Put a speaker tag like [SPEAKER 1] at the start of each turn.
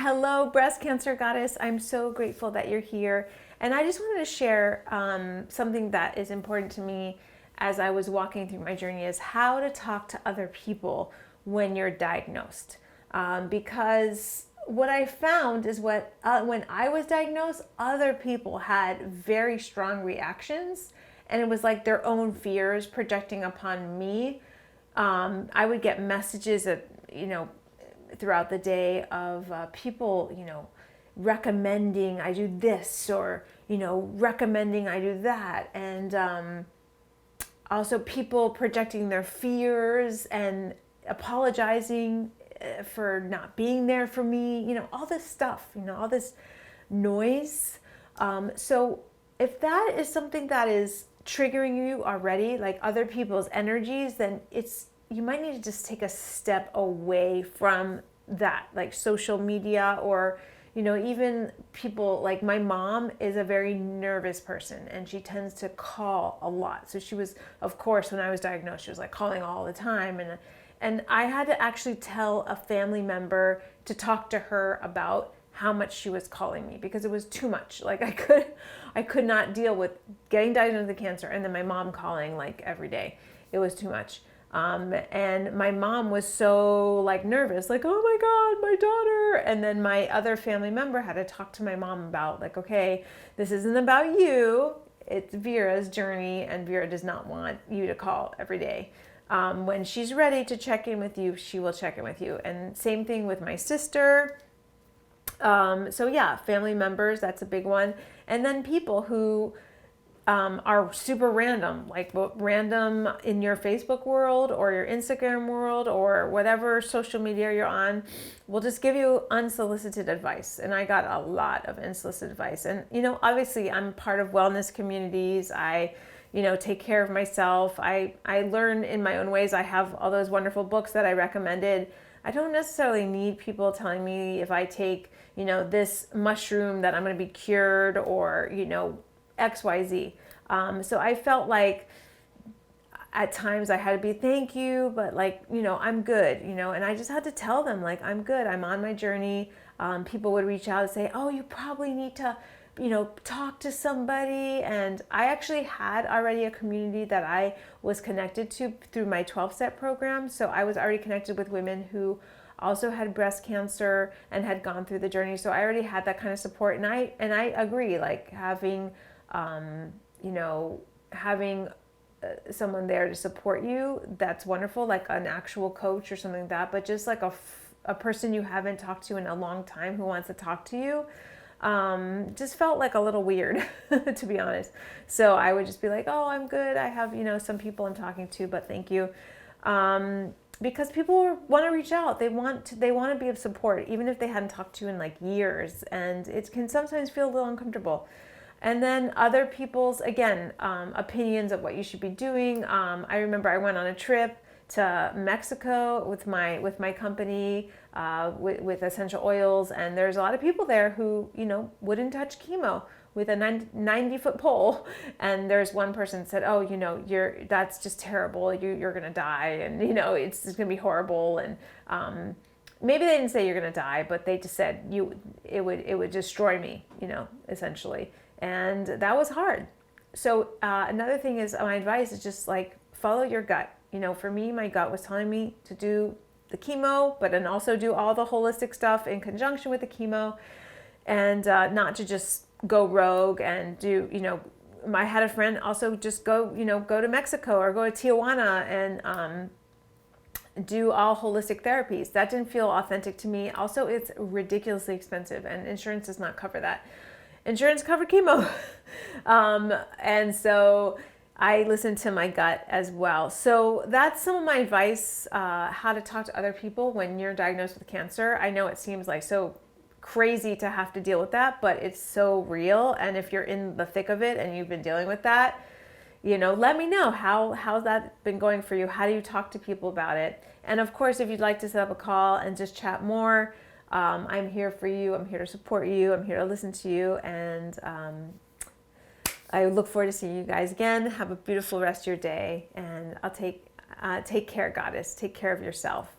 [SPEAKER 1] Hello, breast cancer goddess. I'm so grateful that you're here. And I just wanted to share something that is important to me as I was walking through my journey is how to talk to other people when you're diagnosed. Because what I found is when I was diagnosed, other people had very strong reactions, and it was like their own fears projecting upon me. I would get messages that, throughout the day of people, recommending I do this or, recommending I do that. And also people projecting their fears and apologizing for not being there for me, all this stuff, all this noise. So if that is something that is triggering you already, like other people's energies, then you might need to just take a step away from that, like social media or, even people like my mom is a very nervous person and she tends to call a lot. So she was, of course, when I was diagnosed, she was like calling all the time. And I had to actually tell a family member to talk to her about how much she was calling me because it was too much. Like I could not deal with getting diagnosed with cancer and then my mom calling like every day. It was too much. And my mom was so like nervous, like, oh my God, my daughter. And then my other family member had to talk to my mom about like, okay, this isn't about you. It's Vera's journey and Vera does not want you to call every day. When she's ready to check in with you, she will check in with you. And same thing with my sister. So yeah, family members, that's a big one. And then people who are super random, like random in your Facebook world or your Instagram world or whatever social media you're on, will just give you unsolicited advice. And I got a lot of unsolicited advice. And, obviously I'm part of wellness communities. I take care of myself. I learn in my own ways. I have all those wonderful books that I recommended. I don't necessarily need people telling me if I take, this mushroom that I'm going to be cured or, XYZ. So I felt like at times I had to be thank you, but like, I'm good, and I just had to tell them like, I'm good. I'm on my journey. People would reach out and say, oh, you probably need to, talk to somebody. And I actually had already a community that I was connected to through my 12-step program. So I was already connected with women who also had breast cancer and had gone through the journey. So I already had that kind of support. And I agree, like having, having someone there to support you, that's wonderful, like an actual coach or something like that. But just like a person you haven't talked to in a long time who wants to talk to you, just felt like a little weird, to be honest. So I would just be like, oh, I'm good. I have, some people I'm talking to, but thank you. Because people want to reach out. They want to be of support, even if they hadn't talked to you in like years. And it can sometimes feel a little uncomfortable. And then other people's, again, opinions of what you should be doing. I remember I went on a trip to Mexico with my company, with essential oils. And there's a lot of people there who, wouldn't touch chemo with a 90-foot pole. And there's one person that said, oh, that's just terrible. You're going to die. And, it's going to be horrible. And, maybe they didn't say you're going to die, but they just said it would destroy me, essentially. And that was hard. So another thing is my advice is just like follow your gut. For me, my gut was telling me to do the chemo, but then also do all the holistic stuff in conjunction with the chemo, and not to just go rogue and do, I had a friend also just go to Mexico or go to Tijuana and do all holistic therapies. That didn't feel authentic to me. Also, it's ridiculously expensive and insurance does not cover that. Insurance covered chemo. And so I listened to my gut as well. So that's some of my advice, how to talk to other people when you're diagnosed with cancer. I know it seems like so crazy to have to deal with that, but it's so real. And if you're in the thick of it and you've been dealing with that, let me know how's that been going for you? How do you talk to people about it? And of course, if you'd like to set up a call and just chat more, I'm here for you. I'm here to support you. I'm here to listen to you. And I look forward to seeing you guys again. Have a beautiful rest of your day. And I'll take care, goddess. Take care of yourself.